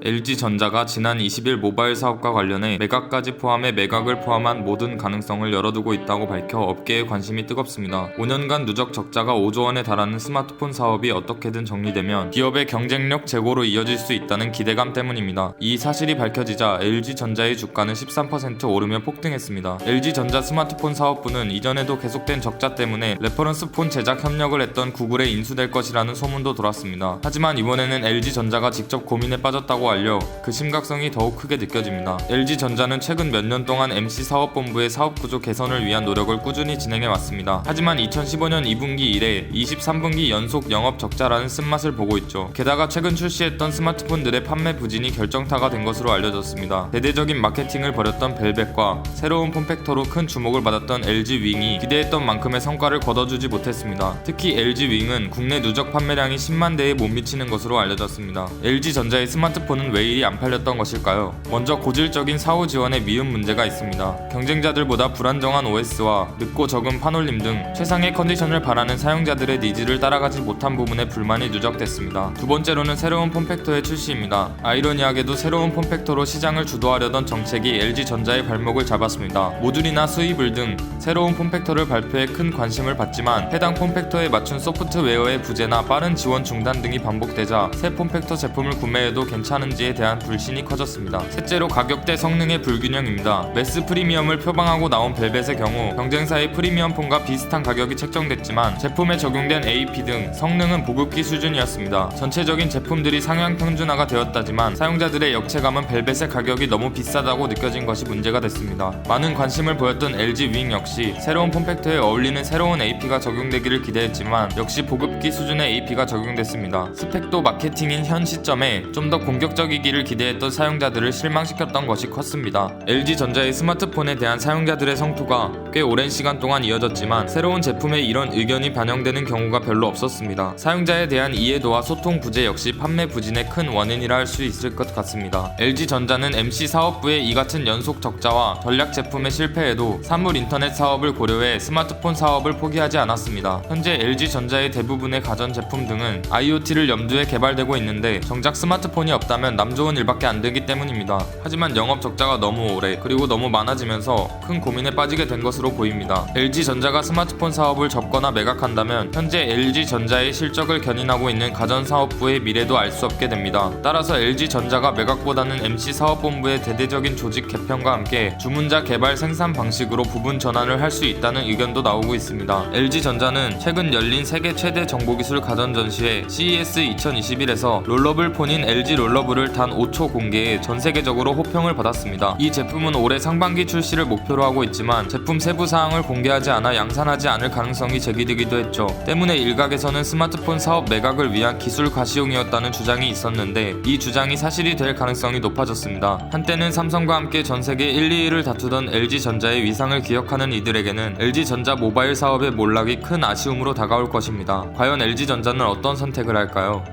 LG전자가 지난 20일 모바일 사업과 관련해 매각까지 포함해 매각을 포함한 모든 가능성을 열어두고 있다고 밝혀 업계의 관심이 뜨겁습니다. 5년간 누적 적자가 5조 원에 달하는 스마트폰 사업이 어떻게든 정리되면 기업의 경쟁력 제고로 이어질 수 있다는 기대감 때문입니다. 이 사실이 밝혀지자 LG전자의 주가는 13% 오르며 폭등했습니다. LG전자 스마트폰 사업부는 이전에도 계속된 적자 때문에 레퍼런스 폰 제작 협력을 했던 구글에 인수될 것이라는 소문도 돌았습니다. 하지만 이번에는 LG전자가 직접 고민에 빠졌다고 알려 그 심각성이 더욱 크게 느껴집니다. LG전자는 최근 몇 년 동안 MC사업본부의 사업구조 개선을 위한 노력을 꾸준히 진행해왔습니다. 하지만 2015년 2분기 이래 23분기 연속 영업 적자라는 쓴맛을 보고 있죠. 게다가 최근 출시했던 스마트폰들의 판매 부진이 결정타가 된 것으로 알려졌습니다. 대대적인 마케팅을 벌였던 벨벳과 새로운 폼팩터로 큰 주목을 받았던 LG윙이 기대했던 만큼의 성과를 거둬주지 못했습니다. 특히 LG윙은 국내 누적 판매량이 10만 대에 못 미치는 것으로 알려졌습니다. LG전자의 스마트폰은 왜 이리 안 팔렸던 것일까요? 먼저 고질적인 사후 지원에 미흡 문제가 있습니다. 경쟁자들보다 불안정한 OS와 늦고 적은 판올림 등 최상의 컨디션을 바라는 사용자들의 니즈를 따라가지 못한 부분에 불만이 누적됐습니다. 두 번째로는 새로운 폼팩터의 출시입니다. 아이러니하게도 새로운 폼팩터로 시장을 주도하려던 정책이 LG전자의 발목을 잡았습니다. 모듈이나 수입을 등 새로운 폼팩터를 발표해 큰 관심을 받지만 해당 폼팩터에 맞춘 소프트웨어의 부재나 빠른 지원 중단 등이 반복되자 새 폼팩터 제품을 구매해도 괜찮은지에 대한 불신이 커졌습니다. 셋째로 가격대 성능의 불균형입니다. 매스 프리미엄을 표방하고 나온 벨벳의 경우 경쟁사의 프리미엄 폰과 비슷한 가격이 책정됐지만 제품에 적용된 AP 등 성능은 보급기 수준이었습니다. 전체적인 제품들이 상향 평준화가 되었다지만 사용자들의 역체감은 벨벳의 가격이 너무 비싸다고 느껴진 것이 문제가 됐습니다. 많은 관심을 보였던 LG윙 역시 새로운 폼팩터에 어울리는 새로운 AP가 적용되기를 기대했지만 역시 보급기 수준의 AP가 적용됐습니다. 스펙도 마케팅인 현 시점에 좀 더 공격적이기를 기대했던 사용자들을 실망시켰던 것이 컸습니다. LG전자의 스마트폰에 대한 사용자들의 성토가 꽤 오랜 시간 동안 이어졌지만 새로운 제품에 이런 의견이 반영되는 경우가 별로 없었습니다. 사용자에 대한 이해도와 소통 부재 역시 판매 부진의 큰 원인이라 할 수 있을 것 같습니다. LG전자는 MC 사업부의 이 같은 연속 적자와 전략 제품의 실패에도 사물 인터넷 사업을 고려해 스마트폰 사업을 포기하지 않았습니다. 현재 LG전자의 대부분의 가전제품 등은 IoT를 염두에 개발되고 있는데 정작 스마트폰이 없다면 남 좋은 일밖에 안 되기 때문입니다. 하지만 영업 적자가 너무 오래 그리고 너무 많아지면서 큰 고민에 빠지게 된 것으로 보입니다. LG전자가 스마트폰 사업을 접거나 매각한다면 현재 LG전자의 실적을 견인하고 있는 가전사업부의 미래도 알 수 없게 됩니다. 따라서 LG전자가 매각보다는 MC사업본부의 대대적인 조직 개편과 함께 주문자 개발 생산 방식으로 부분 전환을 할 수 있다는 의견도 나오고 있습니다. LG전자는 최근 열린 세계 최대 정보기술 가전 전시회 CES 2021에서 롤러블 폰인 LG 롤러블을 단 5초 공개해 전 세계적으로 호평을 받았습니다. 이 제품은 올해 상반기 출시를 목표로 하고 있지만 제품 세부 사항을 공개하지 않아 양산하지 않을 가능성이 제기되기도 했죠. 때문에 일각에서는 스마트폰 사업 매각을 위한 기술 과시용이었다는 주장이 있었는데 이 주장이 사실이 될 가능성이 높아졌습니다. 한때는 삼성과 함께 전 세계 1, 2위를 다투던 LG전자의 위상을 기억하는 이들에게는 LG전자 모바일 사업의 몰락이 큰 아쉬움으로 다가올 것입니다. 과연 LG전자는 어떤 선택을 할까요?